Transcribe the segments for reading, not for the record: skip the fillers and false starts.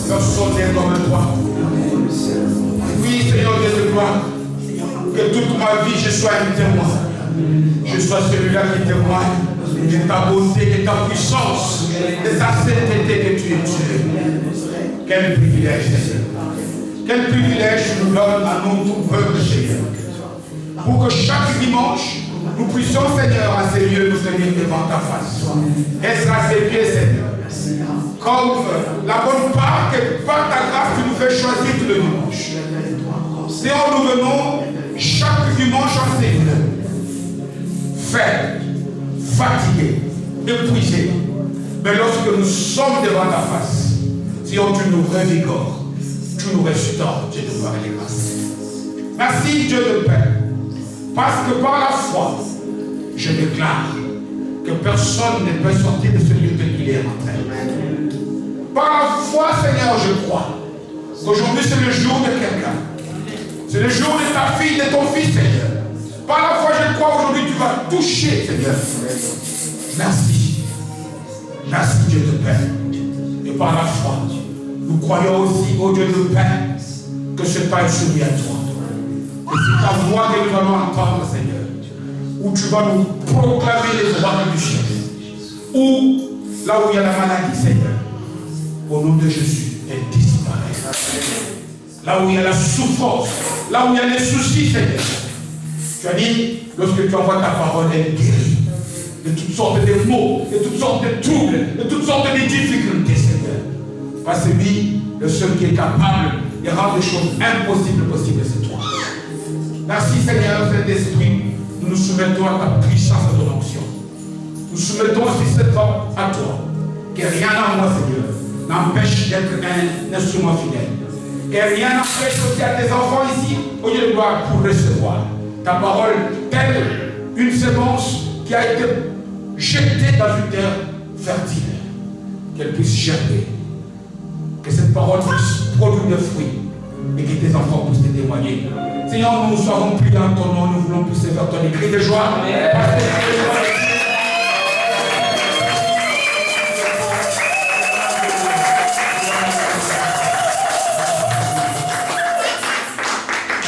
Personne n'est comme toi. Oui, Seigneur Dieu de gloire, que toute ma vie je sois un témoin. Je sois celui-là qui témoigne de ta beauté, de ta puissance, de ta sainteté que tu es Dieu. Quel privilège, Seigneur. Quel privilège tu nous donnes à nous, tout peuple, Seigneur. Pour que chaque dimanche, nous puissions, Seigneur, à ces lieux, nous tenir devant ta face. Est-ce à ses pieds, Seigneur? Comme la bonne part que par ta grâce tu nous fais choisir tout le dimanche. Seigneur, nous venons chaque dimanche en Seigneur, faibles, fatigués, épuisés. Mais lorsque nous sommes devant ta face, Seigneur, tu nous revigores, tu nous restaures, Dieu de gloire et de grâce. Merci Dieu de paix, parce que par la foi, je déclare que personne ne peut sortir de ce lieu tel qu'il est rentré. Par la foi, Seigneur, je crois qu'aujourd'hui c'est le jour de quelqu'un. C'est le jour de ta fille, de ton fils, Seigneur. Par la foi, je crois aujourd'hui tu vas toucher, Seigneur. Merci. Merci, Dieu de paix. Et par la foi, nous croyons aussi, ô Dieu de paix, que ce n'est pas celui à toi. Et c'est ta voix que nous allons entendre, Seigneur. Où tu vas nous proclamer les droits du ciel. Ou là où il y a la maladie, Seigneur. Au nom de Jésus, elle disparaît. Là où il y a la souffrance, là où il y a les soucis, Seigneur. Tu as dit, lorsque tu envoies ta parole, elle guérit de toutes sortes de maux, de toutes sortes de troubles, de toutes sortes de difficultés, Seigneur. Parce que lui, le seul qui est capable de rendre les choses impossibles possibles, c'est toi. Merci, Seigneur, Saint-Esprit. Nous nous soumettons à ta puissance, à ton onction. Nous soumettons aussi cet homme à toi. Que rien en moi, Seigneur, n'empêche d'être un instrument fidèle. Que rien n'empêche aussi à tes enfants ici, au lieu de gloire, pour recevoir ta parole, telle une semence qui a été jetée dans une terre fertile. Qu'elle puisse germer. Que cette parole puisse produire des fruits et que tes enfants puissent te témoigner. Seigneur, nous savons plus dans ton nom, nous voulons pousser vers ton écrit de joie.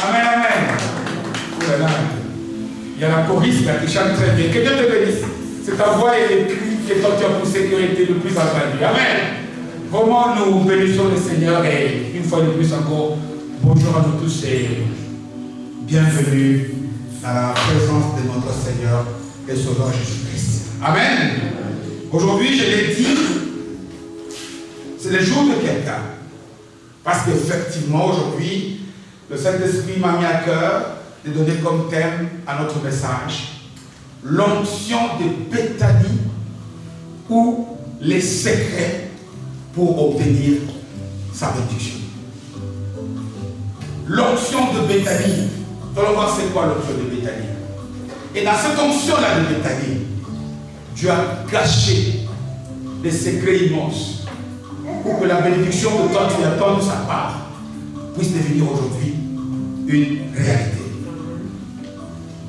Amen, amen. Il y a la choriste là qui chante très bien. Que Dieu te bénisse. C'est ta voix et les cris que toi tu as poussé qui ont été le plus entendus. Amen. Vraiment, nous bénissons le Seigneur et une fois de plus encore, bonjour à nous tous et bienvenue à la présence de notre Seigneur et Sauveur Jésus-Christ. Amen. Aujourd'hui, je l'ai dit, c'est le jour de quelqu'un. Parce qu'effectivement, aujourd'hui, le Saint-Esprit m'a mis à cœur de donner comme thème à notre message l'onction de Béthanie ou les secrets pour obtenir sa bénédiction. L'onction de Béthanie. Allons voir c'est quoi l'onction de Béthanie. Et dans cette onction-là de Béthanie, Dieu a caché des secrets immenses pour que la bénédiction que toi tu attends de sa part puisse devenir aujourd'hui une réalité.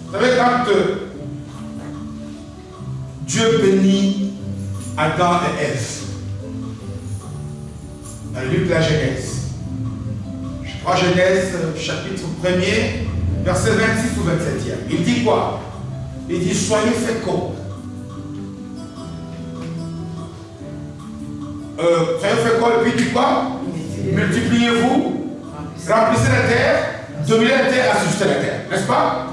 Vous savez, quand Dieu bénit Adam et Ève, dans le livre de la Genèse, je crois Genèse chapitre 1er, verset 26 ou 27e. Il dit quoi? Il dit soyez féconds. Soyez féconds et puis dit quoi? Multipliez-vous, remplissez la terre, dominez la terre, assustez la terre. N'est-ce pas?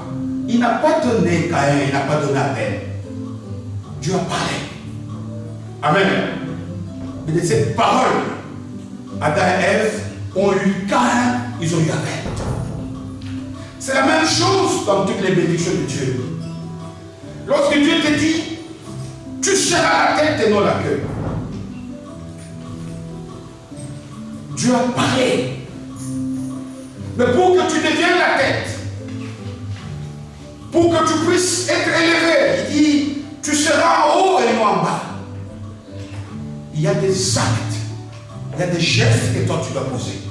Il n'a pas donné Caïn, il n'a pas donné Abel. Dieu a parlé. Amen. Mais de cette parole, Adam et Ève ont eu Caïn, ils ont eu Abel. C'est la même chose dans toutes les bénédictions de Dieu. Lorsque Dieu te dit, tu seras la tête et non la queue. Dieu a parlé. Mais pour que tu deviennes la tête, puisses être élevé. Il dit, tu seras en haut et non en bas. Il y a des actes, il y a des gestes que toi tu dois poser.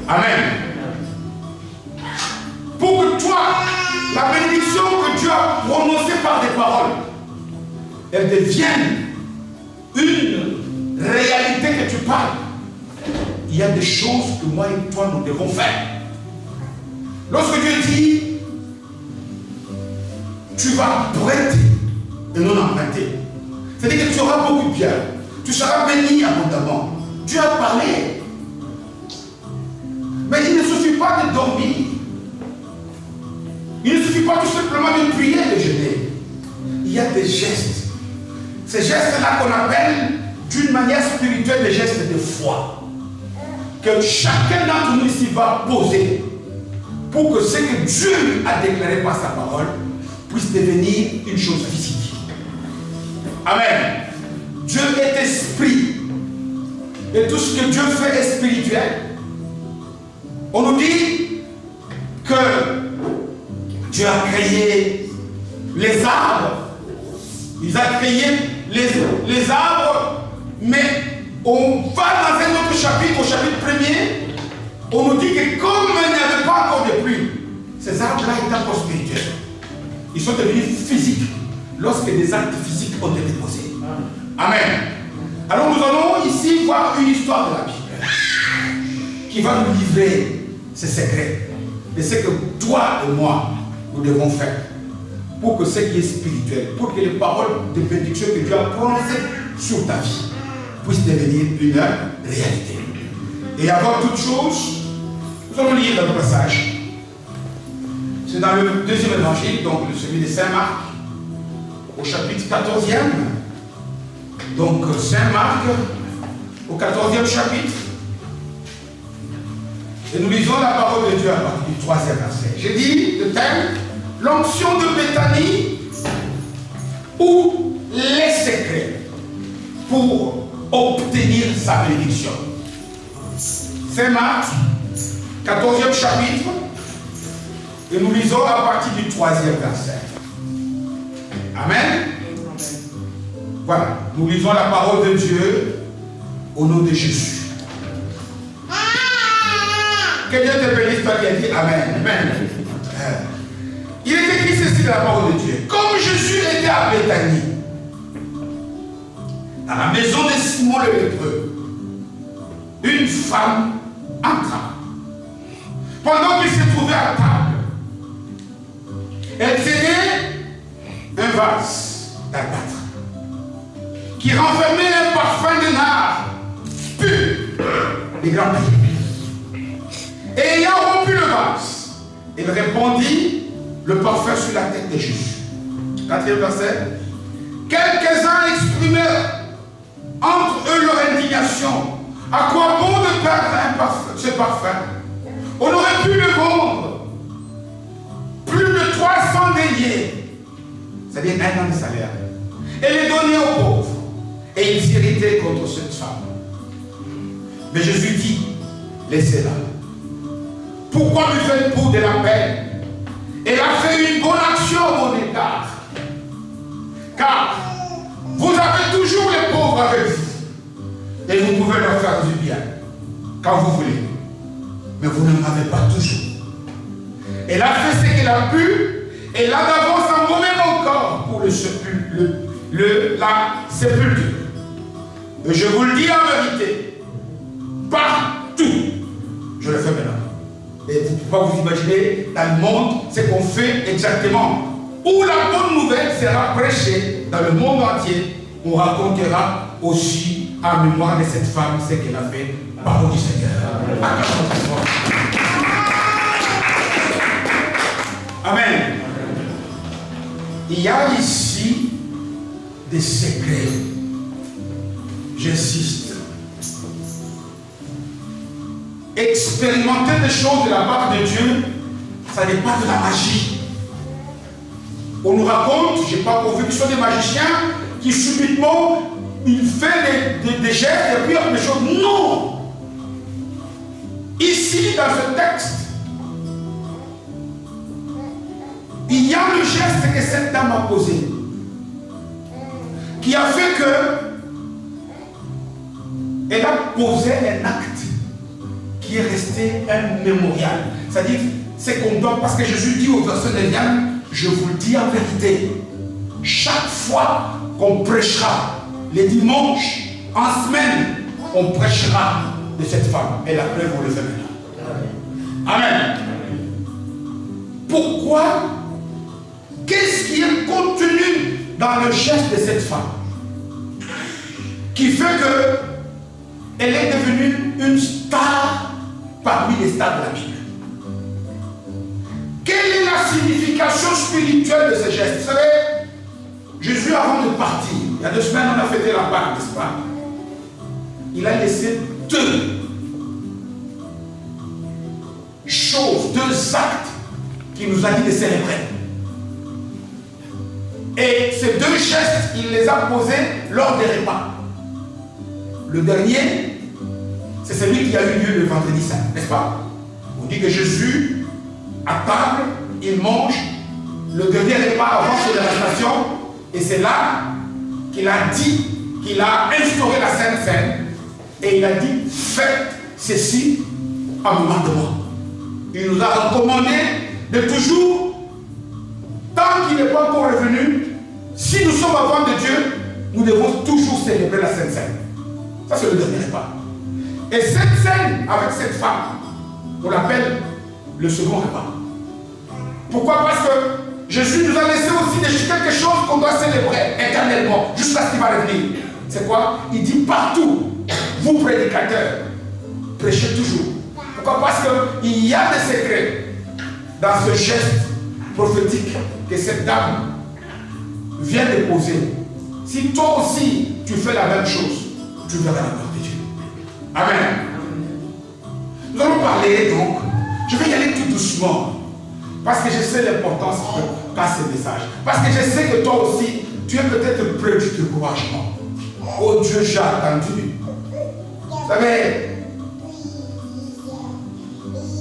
Amen. Pour que toi, la bénédiction que Dieu a prononcée par des paroles, elle devienne une réalité que tu parles. Il y a des choses que moi et toi nous devons faire. Lorsque Dieu dit, tu vas prêter et non emprunter, c'est-à-dire que tu auras beaucoup de bien, tu seras béni abondamment. Dieu a parlé. Mais il ne suffit pas de dormir. Il ne suffit pas tout simplement de prier et de jeûner. Il y a des gestes. Ces gestes-là qu'on appelle d'une manière spirituelle des gestes de foi. Que chacun d'entre nous ici va poser pour que ce que Dieu a déclaré par sa parole puisse devenir une chose physique. Amen. Dieu est esprit. Et tout ce que Dieu fait est spirituel. On nous dit que Dieu a créé les arbres. Il a créé les arbres. Mais on va dans un autre chapitre, au chapitre 1er, on nous dit que comme il n'y avait pas encore de pluie, ces arbres-là étaient encore spirituels. Ils sont devenus physiques lorsque des actes physiques ont été posés. Amen. Alors nous allons ici voir une histoire de la Bible qui va nous livrer ces secrets de ce que toi et moi nous devons faire pour que ce qui est spirituel, pour que les paroles de bénédiction que Dieu a prononcées sur ta vie puissent devenir une réalité. Et avant toute chose, nous allons lire le passage. C'est dans le deuxième évangile, donc celui de Saint Marc, au chapitre 14e. Donc Saint Marc, au 14e chapitre. Et nous lisons la parole de Dieu à partir du 3e verset. J'ai dit le thème, l'onction de Béthanie ou les secrets pour obtenir sa bénédiction. Saint Marc, 14e chapitre, et nous lisons à partir du 3e verset. Amen. Voilà, nous lisons la parole de Dieu au nom de Jésus. Que Dieu te bénisse, toi qui as dit Amen. Amen. Il est écrit ceci dans la parole de Dieu. Comme Jésus était à Béthanie, dans la maison de Simon le lépreux, une femme entra. Pendant qu'il se trouvait à table, elle tenait un vase d'albâtre qui renfermait un parfum de nard pur et grand prix. Et ayant rompu le vase, il répandit le parfum sur la tête de Jésus. 4e verset. Quelques-uns exprimèrent entre eux leur indignation. À quoi bon de perdre ce parfum? On aurait pu le vendre plus de 300 deniers, c'est-à-dire 1 an de salaire, et les donner aux pauvres. Et ils s'irritaient contre cette femme. Mais Jésus dit, laissez-la. Pourquoi lui faites-vous de la peine? Elle a fait une bonne action à mon égard. Car vous avez toujours les pauvres avec vous. Et vous pouvez leur faire du bien quand vous voulez. Mais vous ne m'avez pas toujours. Elle a fait ce qu'elle a pu. Elle a d'avance embaumé mon corps pour la sépulture. Et je vous le dis en vérité, partout, je le fais maintenant. Et vous pouvez pas vous imaginer dans le monde ce qu'on fait exactement. Où la bonne nouvelle sera prêchée dans le monde entier, on racontera aussi en mémoire de cette femme ce qu'elle a fait. Parole du Seigneur. Amen. Il y a ici des secrets. J'insiste. Expérimenter des choses de la part de Dieu, ça n'est pas de la magie. On nous raconte, je n'ai pas conviction des magiciens qui subitement, il fait des gestes et puis des choses. Non! Ici, dans ce texte, il y a le geste que cette dame a posé qui a fait que elle a posé un acte qui est resté un mémorial. C'est-à-dire, c'est qu'on doit, parce que Jésus dit au verset 9, je vous le dis en vérité, chaque fois qu'on prêchera, les dimanches, en semaine, on prêchera de cette femme. Et la preuve, vous le faites maintenant. Amen. Pourquoi? Qu'est-ce qui est contenu dans le geste de cette femme qui fait que elle est devenue une star parmi les stars de la Bible? Quelle est la signification spirituelle de ce geste? Vous savez, Jésus, avant de partir, il y a 2 semaines, on a fêté la Pâque, n'est-ce pas? Il a laissé 2 choses, 2 actes qu'il nous a dit de célébrer. Et ces 2 gestes, il les a posés lors des repas. Le dernier, c'est celui qui a eu lieu le vendredi saint, n'est-ce pas? On dit que Jésus, à table, il mange le dernier repas avant son arrestation, et c'est là qu'il a dit, qu'il a instauré la Sainte Seine, et il a dit, faites ceci en mémoire de moi. Il nous a recommandé de toujours, tant qu'il n'est pas encore revenu, si nous sommes avant de Dieu, nous devons toujours célébrer la Sainte Seine. Ça, c'est le dernier repas. Et cette scène avec cette femme, on l'appelle le second repas. Pourquoi? Parce que Jésus nous a laissé aussi quelque chose qu'on doit célébrer éternellement, jusqu'à ce qu'il va revenir. C'est quoi? Il dit partout, vous prédicateurs, prêchez toujours. Pourquoi? Parce qu'il y a des secrets dans ce geste prophétique que cette dame vient de poser. Si toi aussi tu fais la même chose, tu verras la gloire de Dieu. Amen. Nous allons parler donc, je vais y aller tout doucement, parce que je sais l'importance que qu'a ce message. Parce que je sais que toi aussi, tu es peut-être près du découragement. Oh Dieu, j'ai attendu. Vous savez,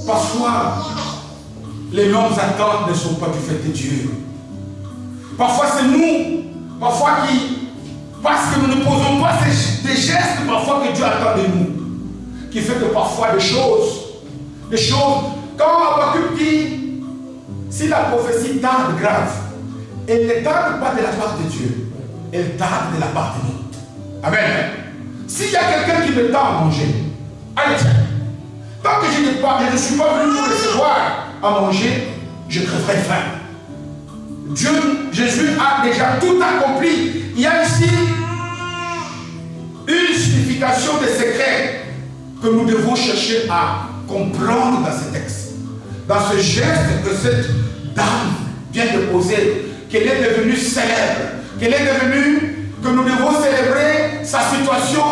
parfois, les longues attentes ne sont pas du fait de Dieu. Parfois, c'est nous, parfois parce que nous ne posons pas des gestes parfois que Dieu attend de nous, qui fait que parfois des choses, quand Habakkuk dit, si la prophétie tarde grave, elle ne tarde pas de la part de Dieu, elle tarde de la part de l'autre. Amen. S'il y a quelqu'un qui me tend à manger, allez tiens, tant que je ne suis pas venu pour recevoir à manger, je crèverai faim. Jésus a déjà tout accompli. Il y a ici une signification de secret que nous devons chercher à comprendre dans ce texte. Dans ce geste que cette dame vient de poser, qu'elle est devenue célèbre, que nous devons célébrer sa situation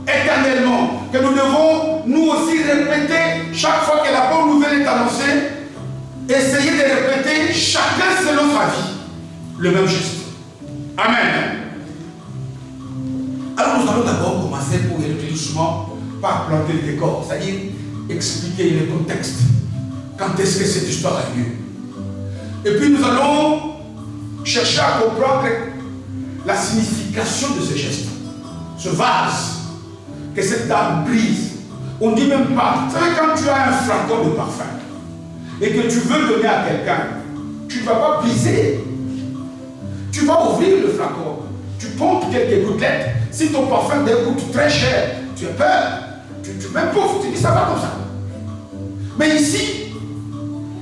éternellement, que nous devons nous aussi répéter chaque fois que la bonne nouvelle est annoncée, essayer de répéter chacun selon sa vie le même geste. Amen. Alors nous allons d'abord commencer pour y aller doucement par planter le décor, c'est-à-dire expliquer le contexte. Quand est-ce que cette histoire a lieu? Et puis nous allons chercher à comprendre la signification de ce geste. Ce vase que cette dame brise. On ne dit même pas. Vous savez, quand tu as un flacon de parfum et que tu veux donner à quelqu'un, tu ne vas pas briser. Tu vas ouvrir le flacon. Tu pompes quelques gouttelettes. Si ton parfum coûte très cher, tu as peur. Tu mets pouf, tu dis ça va comme ça. Mais ici,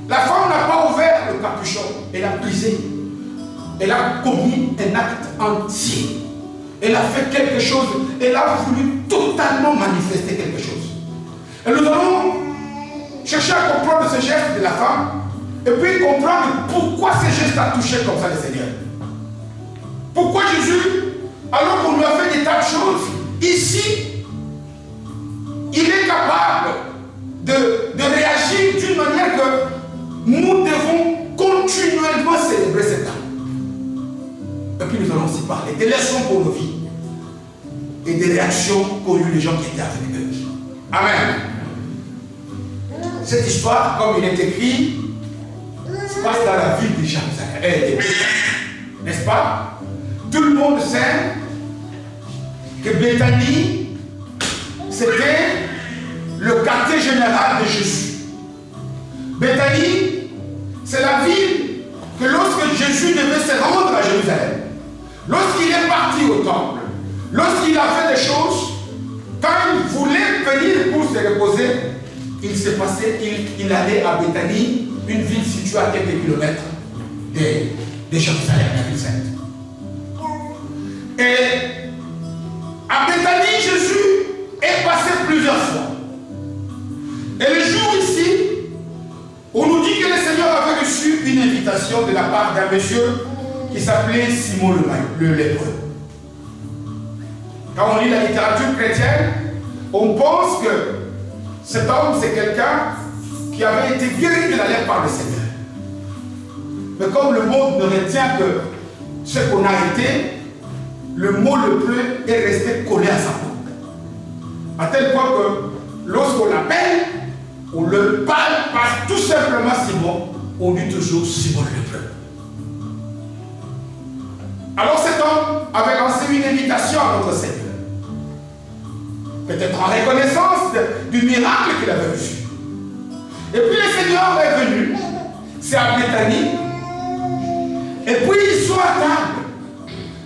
la femme n'a pas ouvert le capuchon. Elle a brisé. Elle a commis un acte entier. Elle a fait quelque chose. Elle a voulu totalement manifester quelque chose. Et nous allons chercher à comprendre ce geste de la femme. Et puis comprendre pourquoi ce geste a touché comme ça le Seigneur. Pourquoi Jésus, alors qu'on lui a fait des tas de choses, ici, il est capable de réagir d'une manière que nous devons continuellement célébrer cet acte. Et puis nous allons aussi parler des leçons pour nos vies et des réactions qu'ont eu les gens qui étaient avec eux. Amen. Cette histoire, comme il est écrit, se passe dans la ville de Jérusalem. N'est-ce pas? Tout le monde sait que Béthanie, c'était le quartier général de Jésus. Béthanie, c'est la ville que lorsque Jésus devait se rendre à Jérusalem, lorsqu'il est parti au temple, lorsqu'il a fait des choses, quand il voulait venir pour se reposer, il s'est passé, il allait à Béthanie, une ville située à quelques kilomètres de Jérusalem, la ville sainte. Et à Béthanie, Jésus est passé plusieurs fois. Et le jour ici, on nous dit que le Seigneur avait reçu une invitation de la part d'un monsieur qui s'appelait Simon le lépreux. Quand on lit la littérature chrétienne, on pense que cet homme, c'est quelqu'un qui avait été guéri de la lèpre par le Seigneur. Mais comme le monde ne retient que ce qu'on a été, le mot lépreux est resté collé à sa peau. À tel point que lorsqu'on l'appelle, on le parle par tout simplement Simon, on dit toujours Simon le lépreux. Alors cet homme avait lancé une invitation à notre Seigneur. Peut-être en reconnaissance du miracle qu'il avait reçu. Et puis le Seigneur est venu, c'est à Béthanie, et puis ils sont à table,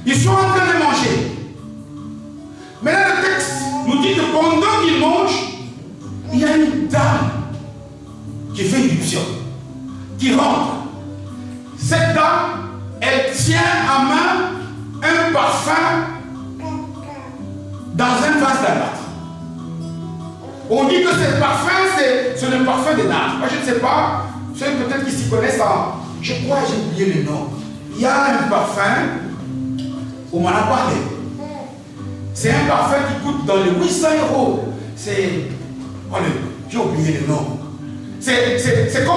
ils sont en train de manger. Mais là le texte nous dit que pendant qu'ils mangent, il y a une dame qui fait irruption, qui rentre. Cette dame, elle tient en main un parfum dans un vase d'albâtre. On dit que ce parfum, c'est le parfum des nard. Moi, je ne sais pas, ceux peut-être qui s'y connaissent en... Je crois que j'ai oublié le nom. Il y a un parfum, on m'en a parlé. C'est un parfum qui coûte dans les 800 €. C'est... J'ai oublié le nom. C'est pas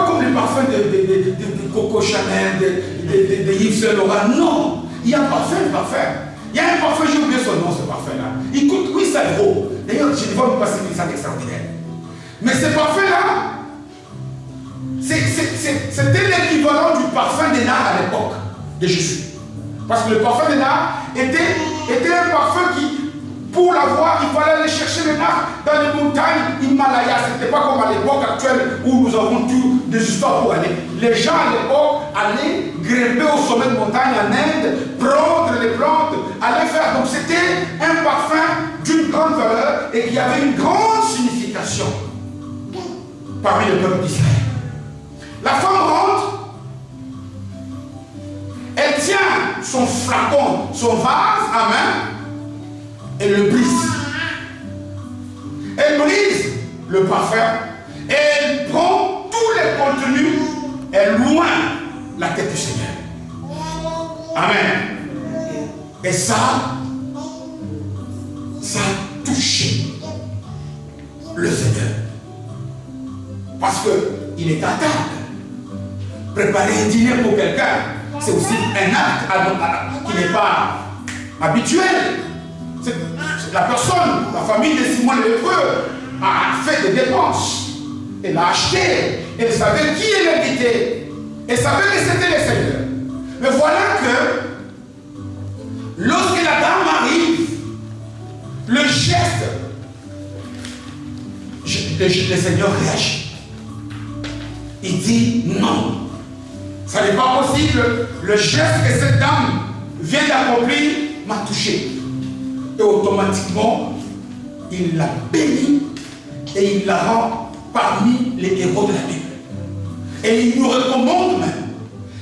comme les parfums de Coco Chanel, de Yves Saint Laurent. Non, il y a un parfum. Il y a un parfum, j'ai oublié son nom, ce parfum-là. Il coûte 800 €. D'ailleurs, je ne vais pas passer ça d'extraordinaire. Mais ce parfum-là, c'était l'équivalent du parfum des nards à l'époque de Jésus. Parce que le parfum des nards était un parfum qui, pour l'avoir, il fallait aller chercher les nards dans les montagnes Himalaya. Ce n'était pas comme à l'époque actuelle où nous avons tout des histoires pour aller. Les gens à l'époque allaient grimper au sommet de montagne en Inde, prendre les plantes, aller faire. Donc c'était un parfum d'une grande valeur et qui avait une grande signification parmi le peuple d'Israël. La femme rentre, elle tient son flacon, son vase à main, et le brise. Elle brise le parfum, et elle prend tous les contenus, elle loin la tête du Seigneur. Amen. Et ça a touché le Seigneur. Parce qu'il est à table. Préparer un dîner pour quelqu'un, c'est aussi un acte qui n'est pas habituel. La personne, la famille de Simon le lépreux a fait des dépenses. Elle a acheté. Elle savait qui elle invitait. Elle savait que c'était le Seigneur. Mais voilà que lorsque la dame arrive, le geste, le Seigneur réagit. Il dit non. Ça n'est pas possible. Le geste que cette dame vient d'accomplir m'a touché. Et automatiquement, il la bénit et il la rend parmi les héros de la Bible. Et il nous recommande même.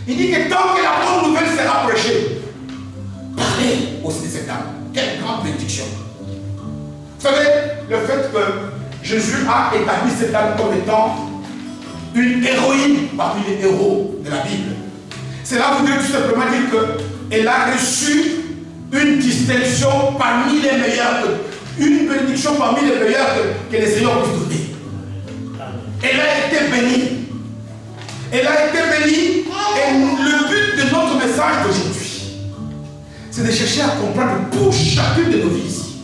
Il dit que tant que la bonne nouvelle sera prêchée, parlez aussi de cette dame. Quelle grande bénédiction. Vous savez, le fait que Jésus a établi cette dame comme étant une héroïne parmi les héros de la Bible. Cela voudrait tout simplement dire qu'elle a reçu une distinction parmi les meilleurs, une bénédiction parmi les meilleurs que les Seigneurs puissent donner. Elle a été bénie. Elle a été bénie et le but de notre message d'aujourd'hui, c'est de chercher à comprendre pour chacune de nos vies ici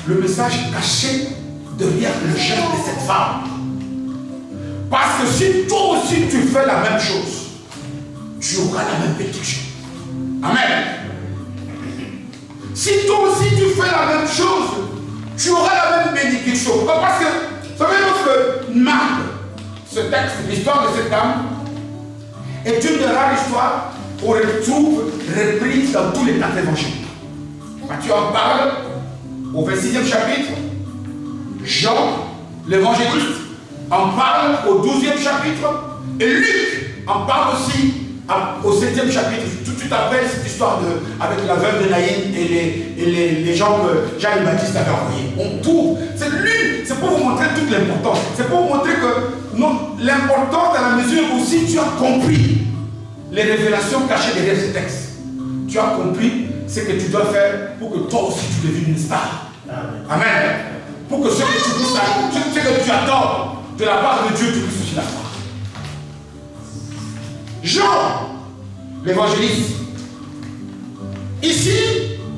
le message caché derrière le geste de cette femme. Parce que si toi aussi tu fais la même chose, tu auras la même bénédiction. Amen. Si toi aussi tu fais la même chose, tu auras la même bénédiction. Parce que, vous savez, lorsque Marc, ce texte, l'histoire de cette dame, est une des rares histoires qu'on retrouve reprise dans tous les 4 évangiles. Matthieu en parle au 26e chapitre. Jean, l'évangéliste, en parle au 12e chapitre. Et Luc en parle aussi au 7e chapitre. Tout de suite après cette histoire avec la veuve de Naïn et les gens que Jean le Baptiste avait envoyés. On trouve. C'est pour vous montrer toute l'importance. C'est pour vous montrer que l'importance dans la mesure où si tu as compris les révélations cachées derrière ce texte, tu as compris ce que tu dois faire pour que toi aussi tu deviennes une star. Amen. Pour que ce que tu attends de la part de Dieu, tu puisses aussi l'avoir. Jean, l'évangéliste. Ici,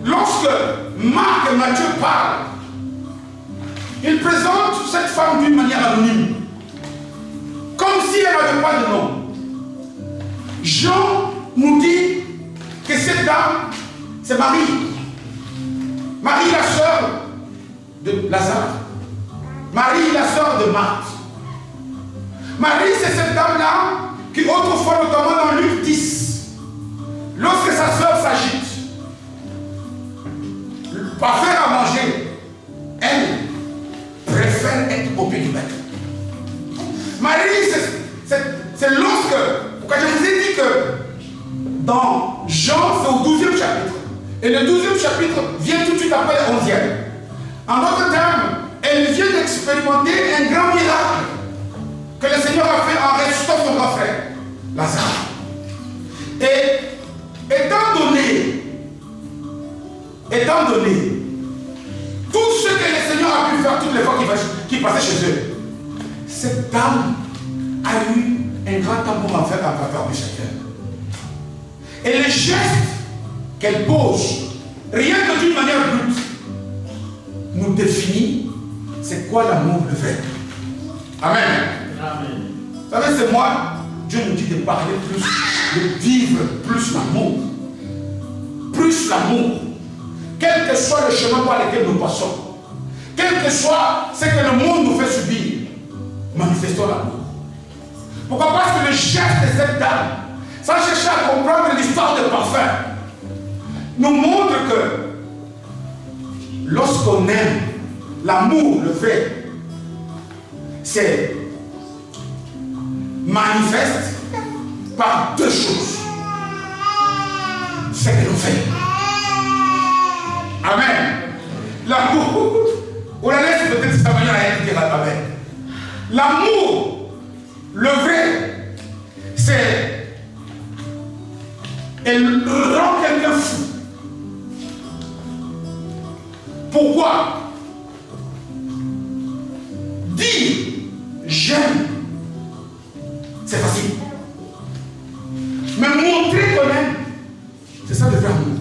lorsque Marc et Matthieu parlent, ils présentent cette femme d'une manière anonyme, comme si elle n'avait pas de nom. Jean nous dit que cette dame, c'est Marie. Marie, la sœur de Lazare. Marie, la sœur de Marthe. Marie, c'est cette dame-là qui, autrefois, notamment dans Luc 10, lorsque sa sœur s'agite, pour faire à manger, elle préfère être au pied du maître. Marie, c'est lorsque, pourquoi je vous ai dit que dans Jean, c'est au 12e chapitre. Et le 12e chapitre vient tout de suite après le 11e. En d'autres termes, elle vient d'expérimenter un grand miracle que le Seigneur a fait en ressuscitant son grand frère, Lazare. Et étant donné tout ce que le Seigneur a pu faire toutes les fois qu'il passait chez eux, cette dame a eu un grand temps pour en faire un faveur du Seigneur. Et les gestes qu'elle pose, rien que d'une manière brute, nous définit c'est quoi l'amour le vrai. Amen. Amen. Vous savez, c'est moi, Dieu nous dit de parler plus, de vivre plus l'amour. Plus l'amour. Quel que soit le chemin par lequel nous passons, quel que soit ce que le monde nous fait subir, manifestons l'amour. Pourquoi? Parce que le geste de cette dame, sans chercher à comprendre l'histoire de parfum, nous montre que lorsqu'on aime, l'amour, le vrai, c'est manifeste par 2 choses. Ce que l'on fait. Amen. L'amour, on la laisse peut-être sa manière à dire amen. L'amour, le vrai, c'est elle rend quelqu'un fou. Pourquoi? Dire j'aime, c'est facile. Mais montrer qu'on aime, c'est ça le vrai amour.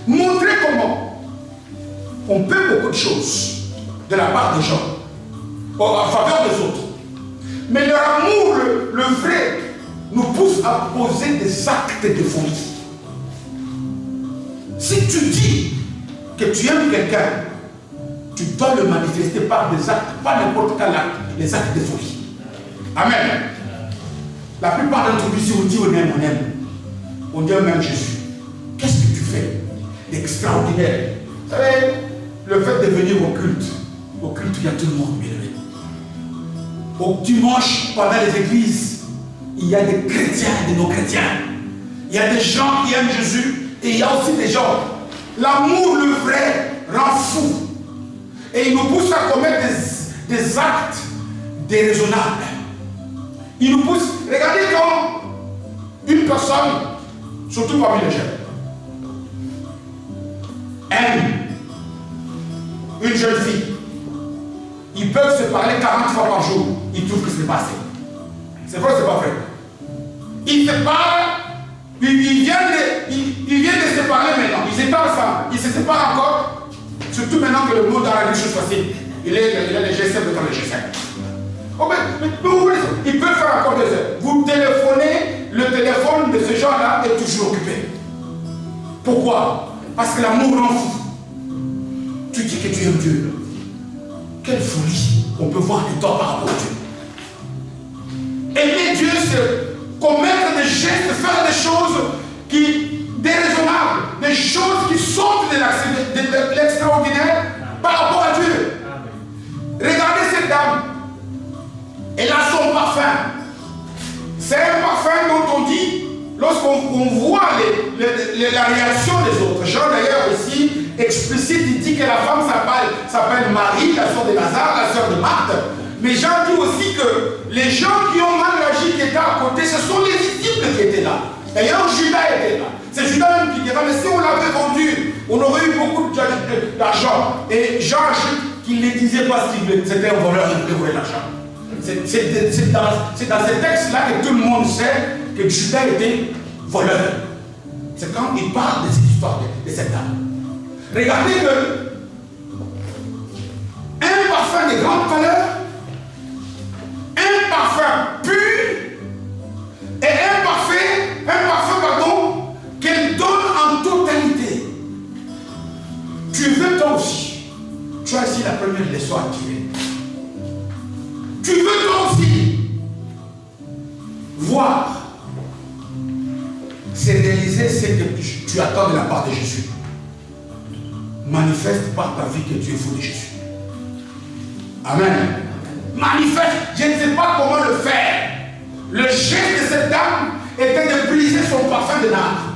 Montrer comment on peut beaucoup de choses de la part des gens en faveur des autres. Mais leur amour, le vrai, nous pousse à poser des actes de folie. Si tu dis que tu aimes quelqu'un, tu dois le manifester par des actes, pas n'importe quel acte, les actes de folie. Amen. La plupart d'entre nous, si on dit on aime, on dit même Jésus. Qu'est-ce que tu fais d'extraordinaire? Vous savez, le fait de venir au culte, il y a tout le monde, bien aimé. Au dimanche, pendant les églises, il y a des chrétiens et des non-chrétiens. Il y a des gens qui aiment Jésus et il y a aussi des gens. L'amour, le vrai, rend fou. Et il nous pousse à commettre des actes déraisonnables. Il nous pousse. Regardez quand une personne, surtout parmi les jeunes, aime une jeune fille. Ils peuvent se parler 40 fois par jour. Ils trouvent que ce n'est pas assez. C'est vrai ou c'est pas vrai? Ils se parlent, ils viennent de se parler maintenant. Ils étaient ensemble. Ils se séparent encore. Surtout maintenant que le monde a la chose facile. Il est les G7 dans les G5. Oh, mais il peut faire encore 2 heures. Vous téléphonez, le téléphone de ce genre-là est toujours occupé. Pourquoi? Parce que l'amour rend fou. Tu dis que tu aimes Dieu. Quelle folie on peut voir de toi par rapport à Dieu. Aimer Dieu, c'est commettre des gestes, faire des choses déraisonnables, des choses qui sortent de l'extraordinaire par rapport à Dieu. Regardez cette dame. Elle a son parfum. C'est un parfum dont on dit, lorsqu'on voit la réaction des autres. Jean d'ailleurs aussi explicite, il dit que la femme s'appelle Marie, la sœur de Lazare, la sœur de Marthe. Mais Jean dit aussi que les gens qui ont mal agi, qui étaient à côté, ce sont les disciples qui étaient là. D'ailleurs, Judas était là. C'est Judas même qui dira, mais si on l'avait vendu, on aurait eu beaucoup d'argent. Et Jean ajoute qu'il ne disait pas ce qu'il voulait. C'était un voleur, il voulait voler l'argent. C'est dans ces textes-là que tout le monde sait que Judas était voleur. C'est quand il parle de cette histoire de cette dame. Regardez que un parfum de grande valeur, un parfum pur et un parfum qu'elle donne en totalité. Tu veux toi aussi. Tu as ici la première leçon à tirer. Tu veux toi aussi voir, c'est réaliser ce que tu attends de la part de Jésus. Manifeste par ta vie que tu es fou de Jésus. Amen. Manifeste. Je ne sais pas comment le faire. Le geste de cette dame était de briser son parfum de nard.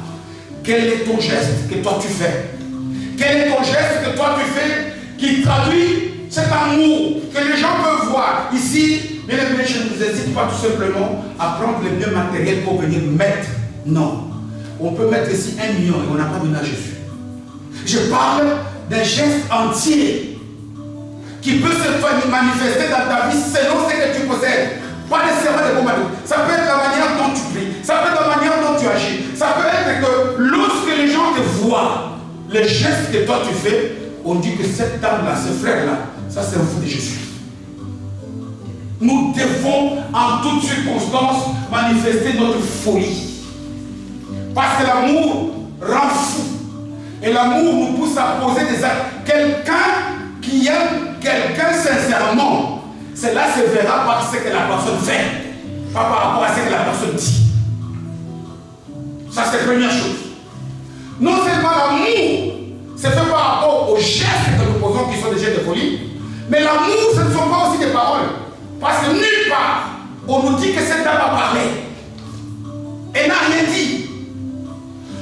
Quel est ton geste que toi tu fais? Quel est ton geste que toi tu fais qui traduit cet amour que les gens peuvent voir? Ici, bien aimé, je ne vous incite pas tout simplement à prendre les biens matériels pour venir mettre. Non. On peut mettre ici 1 million et on n'a pas donné à Jésus. Je parle d'un geste entier qui peut se manifester dans ta vie selon ce que tu possèdes. Pas nécessairement des bons manières. Ça peut être la manière dont tu pries. Ça peut être la manière dont tu agis. Ça peut être que lorsque les gens te voient, les gestes que toi tu fais, on dit que cette dame-là, ce frère-là, ça c'est un fou de Jésus. Nous devons en toutes circonstances manifester notre folie. Parce que l'amour rend fou. Et l'amour nous pousse à poser des actes. Quelqu'un qui aime quelqu'un sincèrement, cela se verra par ce que la personne fait, pas par rapport à ce que la personne dit. Ça, c'est la première chose. Non seulement l'amour, c'est fait par rapport aux gestes que nous posons qui sont des gestes de folie, mais l'amour, ce ne sont pas aussi des paroles. Parce que nulle part, on nous dit que cette dame a parlé. Elle n'a rien dit.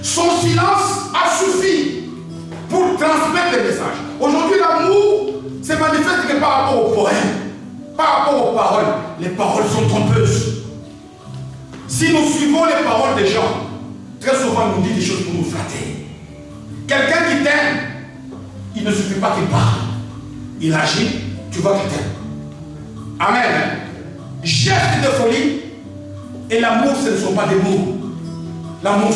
Son silence a suffi pour transmettre le message. Aujourd'hui, l'amour se manifeste que par rapport aux poèmes, par rapport aux paroles. Les paroles sont trompeuses. Si nous suivons les paroles des gens, très souvent, on nous dit des choses pour nous flatter. Quelqu'un qui t'aime, il ne suffit pas qu'il parle. Il agit, tu vois qu'il t'aime. Amen. Geste de folie et l'amour, ce ne sont pas des mots. L'amour,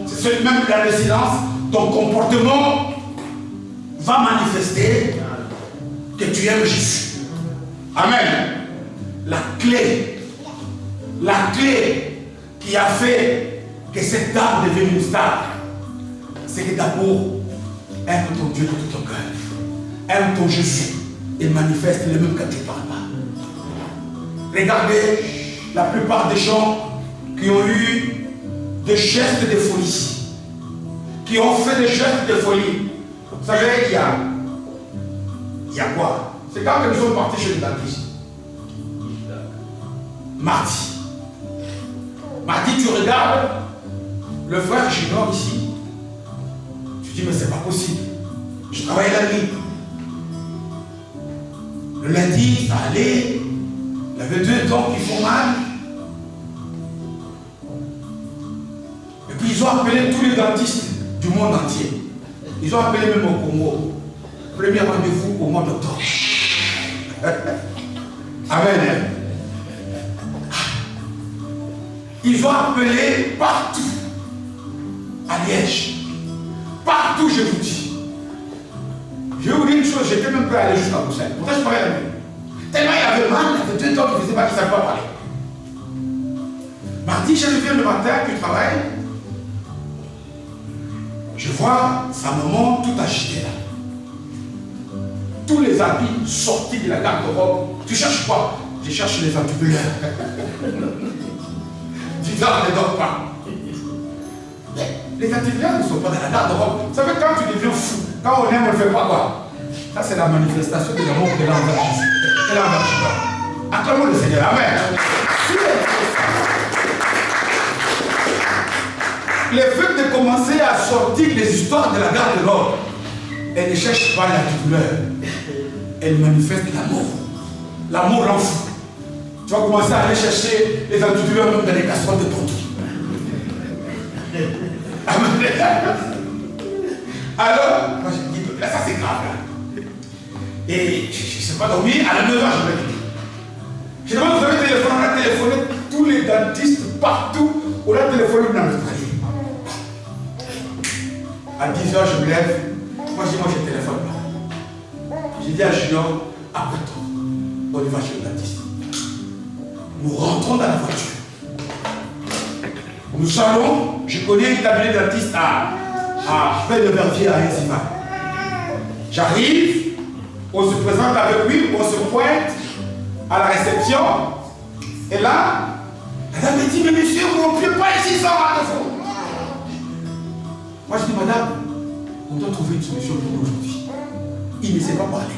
c'est même la résilience. Ton comportement va manifester que tu aimes Jésus. Amen. La clé qui a fait que cette dame devienne une star, c'est que d'abord, aime ton Dieu de tout ton cœur. Aime ton Jésus et manifeste le même quand tu ne parles pas. Regardez la plupart des gens qui ont eu des gestes de folie, qui ont fait des gestes de folie. Vous savez, il y a quoi? C'est quand nous sommes partis chez le dentiste. Mardi, tu regardes le frère Junior ici. Tu dis, mais c'est pas possible. Je travaille la nuit. Le lundi, ça allait. Il y avait 2 dents qui font mal. Et puis ils ont appelé tous les dentistes du monde entier. Ils ont appelé même au Congo. Premier rendez-vous au mois d'octobre. Amen. Ils ont appelé partout. À Liège. Partout, je vous dis. Je vais vous dire une chose, j'étais même prêt à aller jusqu'à Bruxelles. Pourtant, je parlais la nuit. Tellement il avait mal, il y avait 2 dents qui sais pas qui ça va parler. Mardi, je viens le matin du travail. Je vois sa maman tout agitée là. Tous les habits sortis de la garde-robe. Tu cherches quoi? Je cherche les antibiotiques. Tu dors, ne dors pas. Mais les antibiotiques ne sont pas dans la garde-robe. Vous savez, quand tu deviens fou, quand on aime, on ne fait pas quoi? Ça, c'est la manifestation de l'amour de l'envers Jésus. Et l'envers Jésus. Acclamons le Seigneur. Amen. Le fait de commencer à sortir les histoires de la garde-robe, elle ne cherche pas la douleur. Elle manifeste l'amour. L'amour rend fou. Tu vas commencer à aller chercher les antidouleurs même dans les casseroles de pompiers. Alors, moi je dis, là ça c'est grave là. Et je ne sais pas dormir, à la 9h je me dis. Je demande, vous avez téléphoné, on a téléphoné tous les dentistes partout, on a téléphoné dans le palier. À 10h je me lève, moi je dis, moi je téléphone pas. J'ai dit à Junior, après toi, on y va chez le dentiste. Nous rentrons dans la voiture. Nous allons, je connais un cabinet dentiste à Fay-de-Verviers à Enziva. J'arrive, on se présente avec lui, on se pointe à la réception. Et là, la dame me dit, mais monsieur, vous ne pouvez pas ici sans rendez-vous. Moi je dis, madame, on doit trouver une solution pour aujourd'hui. Il ne sait pas parler.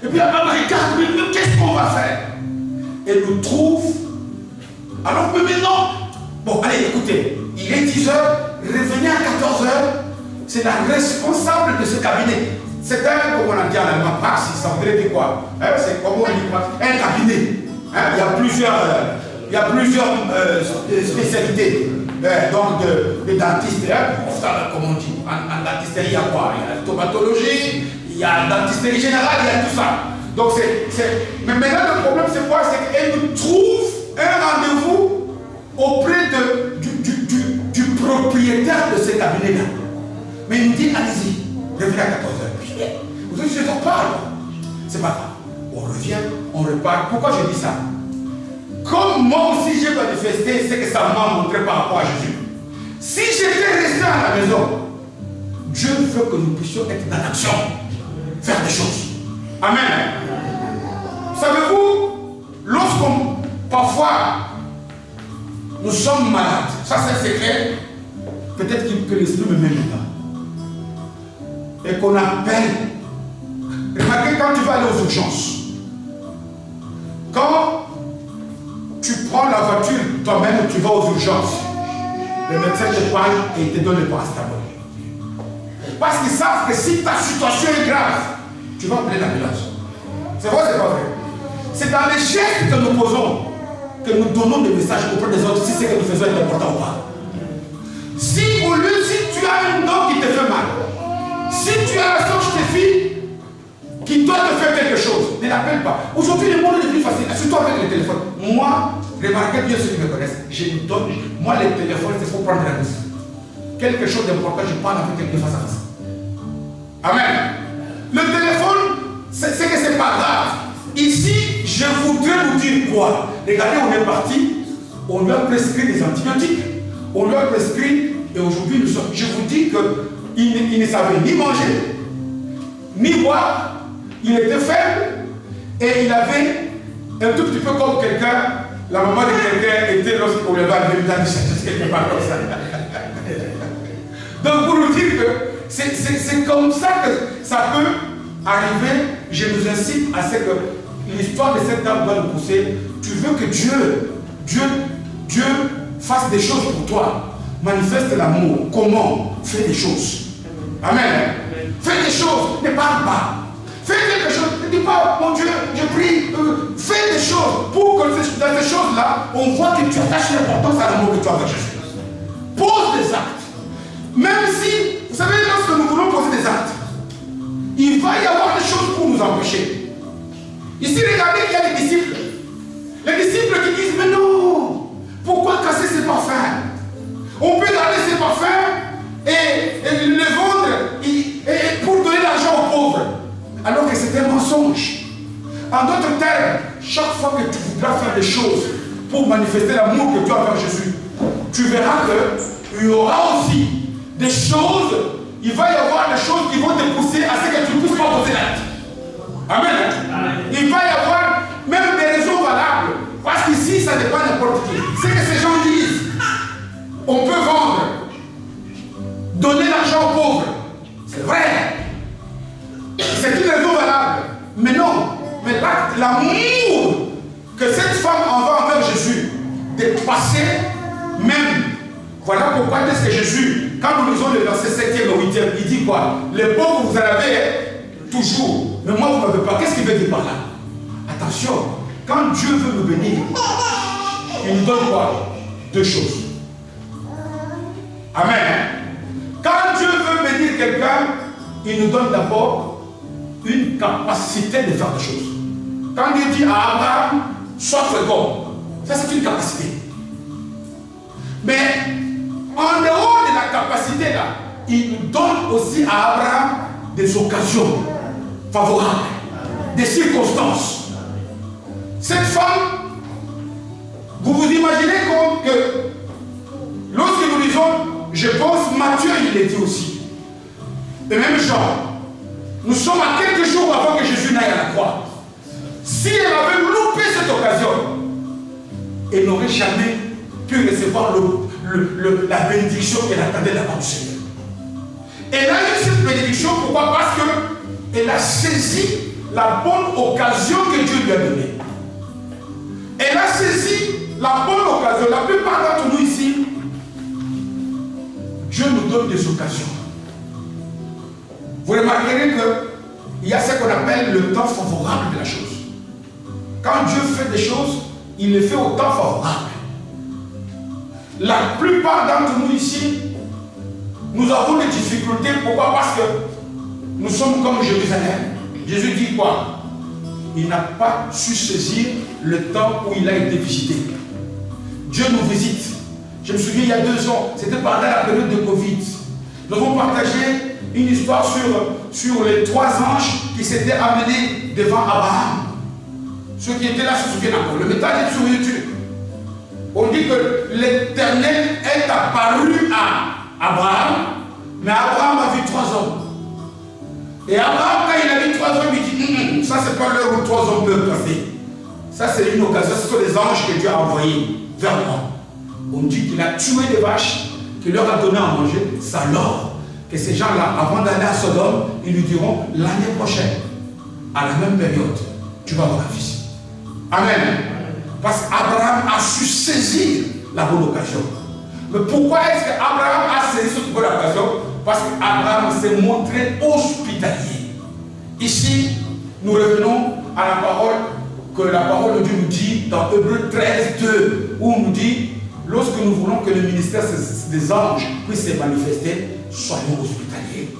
Et puis la dame regarde, mais qu'est-ce qu'on va faire? Elle nous trouve. Alors que maintenant, bon, allez, écoutez, il est 10h, revenez à 14h, c'est la responsable de ce cabinet. C'est un, comme on a dit en allemand, praxis, ça voudrait dire quoi? C'est comme on dit, un cabinet. Il y a plusieurs spécialités. Donc, de dentistes, comme on dit, en dentisterie, il y a quoi? Il y a la stomatologie, il y a la dentisterie générale, il y a tout ça. Donc, mais maintenant, le problème, c'est quoi? C'est qu'elle nous trouve un rendez-vous auprès du propriétaire de ce cabinet-là. Mais il nous dit, allez-y, revenez à 14h. Vous dites, je ne dors pas alors. C'est pas grave. On revient, on repart. Pourquoi je dis ça? Comme moi aussi j'ai manifesté ce que ça m'a montré par rapport à Jésus. Si j'étais resté à la maison, Dieu veut que nous puissions être dans l'action, faire des choses. Amen. Savez-vous, lorsqu'on, parfois, nous sommes malades, ça c'est un secret, peut-être que l'esprit me met là. Et qu'on appelle. Remarquez quand tu vas aller aux urgences. Quand tu prends la voiture toi-même, tu vas aux urgences. Le médecin te parle et il te donne le paracétamol. Parce qu'ils savent que si ta situation est grave, tu vas appeler l'ambulance. C'est vrai ou c'est pas vrai? C'est dans les gestes que nous posons que nous donnons des messages auprès des autres si ce que nous faisons est important ou pas. Si au lieu, si tu as une dent qui te fait mal, si tu as la soeur chez tes filles qui doit te faire quelque chose, ne l'appelle pas. Aujourd'hui, le monde est plus facile, surtout avec les téléphones. Moi, remarquez bien ceux qui me connaissent, je me donne, moi les téléphones, c'est pour prendre la liste. Quelque chose d'important, je parle avec quelqu'un face à face. Amen. Le téléphone, c'est que c'est pas grave. Ici, je voudrais vous dire quoi? Regardez, on est parti, on lui a prescrit des antibiotiques, on lui a prescrit, et aujourd'hui, je vous dis qu'il ne savait ni manger, ni boire, il était faible, et il avait un tout petit peu comme quelqu'un, la maman de quelqu'un était lorsqu'on lui avait arrivé dans quelque part comme ça. Donc pour nous dire que c'est comme ça que ça peut arriver, je nous incite à ce que l'histoire de cette dame doit nous pousser. Tu veux que Dieu fasse des choses pour toi. Manifeste l'amour. Comment? Fais des choses. Amen. Fais des choses. Ne parle pas. Fais quelque chose. Ne dis pas, mon Dieu, je prie. Fais des choses pour que dans ces choses-là, on voit que tu attaches l'importance à l'amour que tu as avec Jésus. Pose des actes. Même si, vous savez, lorsque nous voulons poser des actes, il va y avoir des choses pour nous empêcher. Ici, regardez qu'il y a des disciples. Les disciples qui disent, mais non, pourquoi casser ces parfums? On peut garder ces parfums et les vendre et pour donner l'argent aux pauvres. Alors que c'est un mensonge. À En d'autres termes, chaque fois que tu voudras faire des choses pour manifester l'amour que tu as envers Jésus, tu verras qu'il y aura aussi des choses, il va y avoir des choses qui vont te pousser à ce que tu ne puisses pas poser l'acte. Amen. Il va y avoir même des raisons valables. Parce qu'ici, ça n'est pas n'importe qui. C'est que ces gens disent, on peut vendre, donner l'argent aux pauvres. C'est vrai. C'est une raison valable. Mais non. Mais l'acte, l'amour que cette femme envoie envers Jésus, de passer même. Voilà pourquoi est-ce que Jésus, quand nous lisons le verset 7e au 8e, il dit quoi? Les pauvres, vous en avez toujours. Mais moi, vous ne m'avez pas. Qu'est-ce qu'il veut dire par là? Attention, quand Dieu veut nous bénir, il nous donne quoi? Deux choses. Amen. Quand Dieu veut bénir quelqu'un, il nous donne d'abord une capacité de faire des choses. Quand Dieu dit à Abraham, sois fécond, ça c'est une capacité. Mais en dehors de la capacité là, il nous donne aussi à Abraham des occasions favorables, des circonstances. Cette femme, vous vous imaginez comme que lorsque nous lisons, je pense Matthieu il l'a dit aussi, et même Jean, nous sommes à quelques jours avant que Jésus n'aille à la croix. Si elle avait loupé cette occasion, elle n'aurait jamais pu recevoir la bénédiction qu'elle attendait là-bas du Seigneur. Elle a eu cette bénédiction, pourquoi? Parce qu'elle a saisi la bonne occasion que Dieu lui a donnée. Elle a saisi la bonne occasion. La plupart d'entre nous ici, Dieu nous donne des occasions. Vous remarquerez qu'il y a ce qu'on appelle le temps favorable de la chose. Quand Dieu fait des choses, il les fait au temps favorable. La plupart d'entre nous ici, nous avons des difficultés. Pourquoi? Parce que nous sommes comme Jérusalem. Jésus dit quoi? Il n'a pas su saisir le temps où il a été visité. Dieu nous visite. Je me souviens il y a 2 ans, c'était pendant la période de Covid. Nous avons partagé une histoire sur les 3 anges qui s'étaient amenés devant Abraham. Ceux qui étaient là se souviennent encore. Le message est sur YouTube. On dit que l'Éternel est apparu à Abraham, mais Abraham a vu 3 hommes. Et Abraham, quand il a vu 3 hommes, il dit ça, c'est pas l'heure où 3 hommes peuvent passer. Ça, c'est une occasion. Ce sont les anges que Dieu a envoyés vers moi. On dit qu'il a tué des vaches, qu'il leur a donné à manger. C'est alors que ces gens-là, avant d'aller à Sodome, ils lui diront l'année prochaine, à la même période, tu vas avoir un fils. Amen. Parce qu'Abraham a su saisir la bonne occasion. Mais pourquoi est-ce qu'Abraham a saisi cette bonne occasion? Parce qu'Abraham s'est montré hospitalier. Ici, nous revenons à la parole que la parole de Dieu nous dit dans Hébreux 13, 2, où on nous dit, lorsque nous voulons que le ministère des anges puisse se manifester, soyons hospitaliers.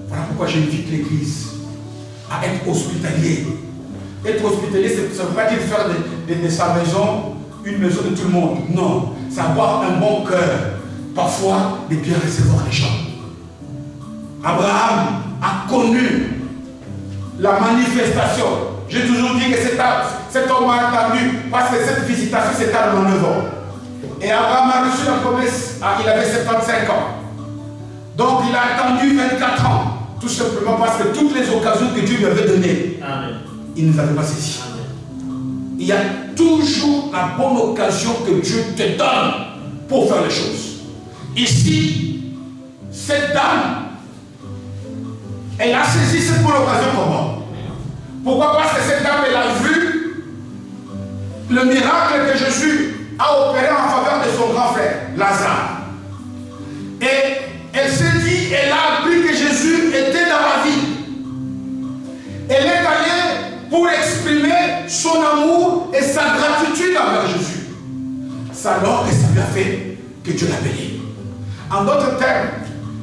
Voilà pourquoi j'invite l'Église à être hospitalier. Être hospitalier, ça ne veut pas dire faire de sa maison une maison de tout le monde. Non, c'est avoir un bon cœur. Parfois, de bien recevoir les gens. Abraham a connu la manifestation. J'ai toujours dit que cet homme a attendu parce que cette visitation s'est en 9 ans. Et Abraham a reçu la promesse, il avait 75 ans. Donc il a attendu 24 ans. Tout simplement parce que toutes les occasions que Dieu lui avait données, il ne les avait pas saisies. Il y a toujours la bonne occasion que Dieu te donne pour faire les choses. Ici, cette dame, elle a saisi cette bonne occasion comment? Pourquoi? Parce que cette dame, elle a vu le miracle que Jésus a opéré en faveur de son grand frère, Lazare. Et elle s'est dit, elle a appris que Jésus était dans la vie. Elle est allée pour exprimer son amour et sa gratitude envers Jésus. C'est alors que ça lui a fait que Dieu l'a béni. En d'autres termes,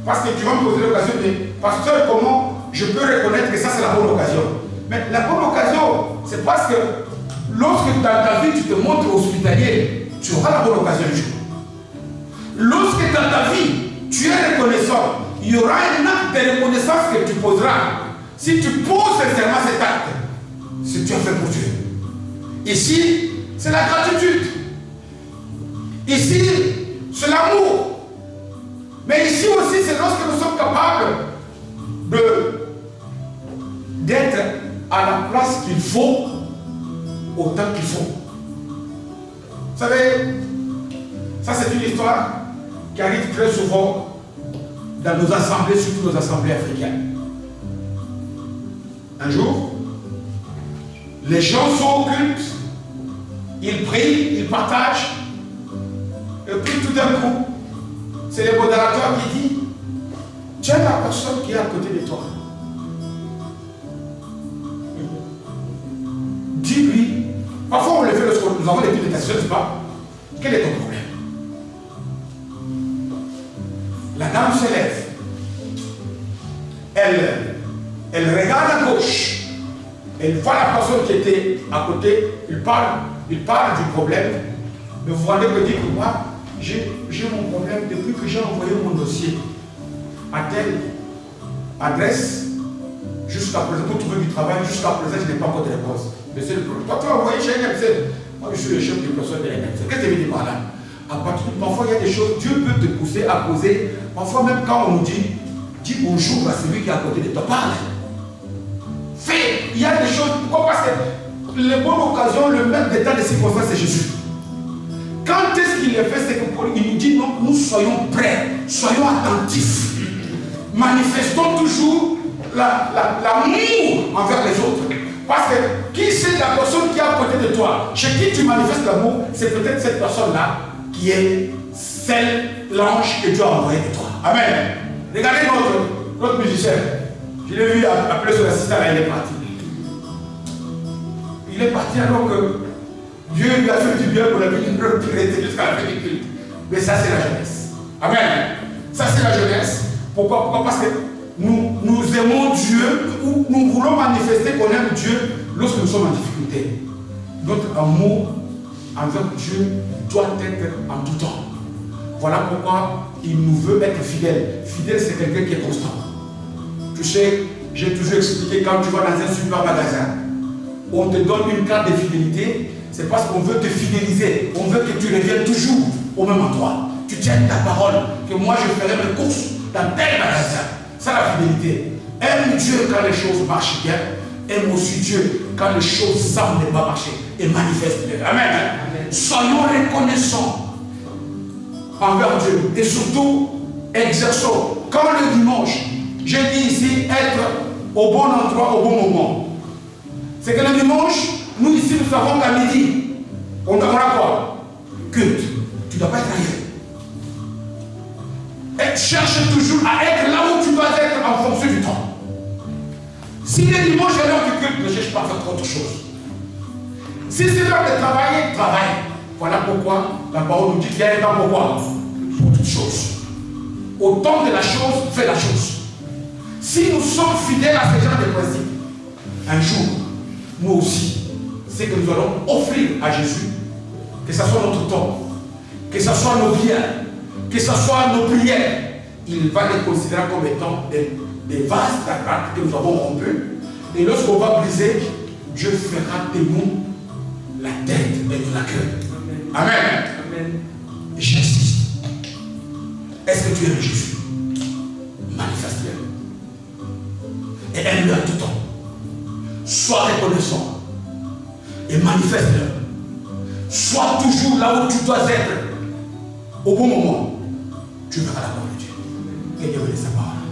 parce que tu vas me poser l'occasion de dire, pasteur, comment je peux reconnaître que ça c'est la bonne occasion? Mais la bonne occasion, c'est parce que lorsque dans ta vie tu te montres hospitalier, tu auras la bonne occasion un jour. Lorsque dans ta vie tu es reconnaissant, il y aura un acte de reconnaissance que tu poseras. Si tu poses sincèrement cet acte, ce que tu as fait pour Dieu. Ici, c'est la gratitude. Ici, c'est l'amour. Mais ici aussi, c'est lorsque nous sommes capables d'être à la place qu'il faut, au temps qu'il faut. Vous savez, ça c'est une histoire qui arrive très souvent dans nos assemblées, surtout nos assemblées africaines. Un jour, les gens sont au culte, ils prient, ils partagent, et puis tout d'un coup, c'est le modérateur qui dit, tu es la personne qui est à côté de toi. Dis-lui, parfois on le fait lorsque nous avons les petites questions, je ne sais pas, quel est ton problème? La dame se lève, elle regarde à gauche, elle voit la personne qui était à côté, il parle du problème, mais vous rendez compte que moi, j'ai mon problème depuis que j'ai envoyé mon dossier à telle adresse, jusqu'à présent, pour trouver du travail, jusqu'à présent, je n'ai pas encore de réponse. Mais c'est le problème. Toi, tu as envoyé chez NMC. Moi, je suis le chef de personne de NMC. Qu'est-ce que tu veux dire par là? À partir de parfois, il y a des choses, Dieu peut te pousser à poser. Parfois, même quand on nous dit, dis bonjour à celui qui est à côté de toi, parle. Fais. Il y a des choses. Pourquoi? Parce que les bonnes occasions, le maître des temps de circonstances, c'est Jésus. Quand est-ce qu'il le fait? C'est qu'il nous dit, non, nous soyons prêts, soyons attentifs. Manifestons toujours l'amour envers les autres. Parce que qui c'est la personne qui est à côté de toi? Chez qui tu manifestes l'amour? C'est peut-être cette personne-là qui est l'ange que Dieu a envoyé de toi. Amen. Regardez notre musicien. Je l'ai vu appeler son assistant, il est parti. Il est parti alors que Dieu lui a fait du bien pour la vie jusqu'à la fin du culte. Mais ça, c'est la jeunesse. Amen. Ça, c'est la jeunesse. Pourquoi? Parce que nous aimons Dieu, ou nous voulons manifester qu'on aime Dieu lorsque nous sommes en difficulté. Notre amour envers Dieu doit être en tout temps. Voilà pourquoi il nous veut être fidèle. Fidèle, c'est quelqu'un qui est constant. Tu sais, j'ai toujours expliqué, quand tu vas dans un super magasin, on te donne une carte de fidélité, c'est parce qu'on veut te fidéliser. On veut que tu reviennes toujours au même endroit. Tu tiennes ta parole, que moi je ferai mes courses dans tel magasin. C'est la fidélité. Aime Dieu quand les choses marchent bien. Aime aussi Dieu quand les choses semblent ne pas marcher. Et manifeste-le. Amen. Amen. Soyons reconnaissants envers Dieu. Et surtout, exerçons. Quand le dimanche, j'ai dit ici, être au bon endroit, au bon moment. C'est que le dimanche, nous ici, nous savons qu'à midi, on aura quoi? Culte. Tu ne dois pas être ailleurs. Et cherche toujours à être là où tu dois être en fonction du temps. Si le dimanche est l'heure du culte, ne cherche pas à faire autre chose. Si c'est l'heure de travailler, travaille. Voilà pourquoi la parole nous dit qu'il y a un temps pour quoi? Pour toutes choses. Au temps de la chose, fais la chose. Si nous sommes fidèles à ce genre de principe, un jour, nous aussi, c'est que nous allons offrir à Jésus, que ce soit notre temps, que ce soit nos biens, que ce soit nos prières, il va les considérer comme étant des vases d'agate que nous avons rompus. Et lorsqu'on va briser, Dieu fera de nous la tête et de la queue. Amen. Amen. Et j'insiste. Est-ce que tu aimes Jésus? Manifeste-le. Et aime-le en tout temps. Sois reconnaissant. Et manifeste-le. Sois toujours là où tu dois être. Au bon moment, tu verras la gloire de Dieu. Que Dieu bénisse sa parole.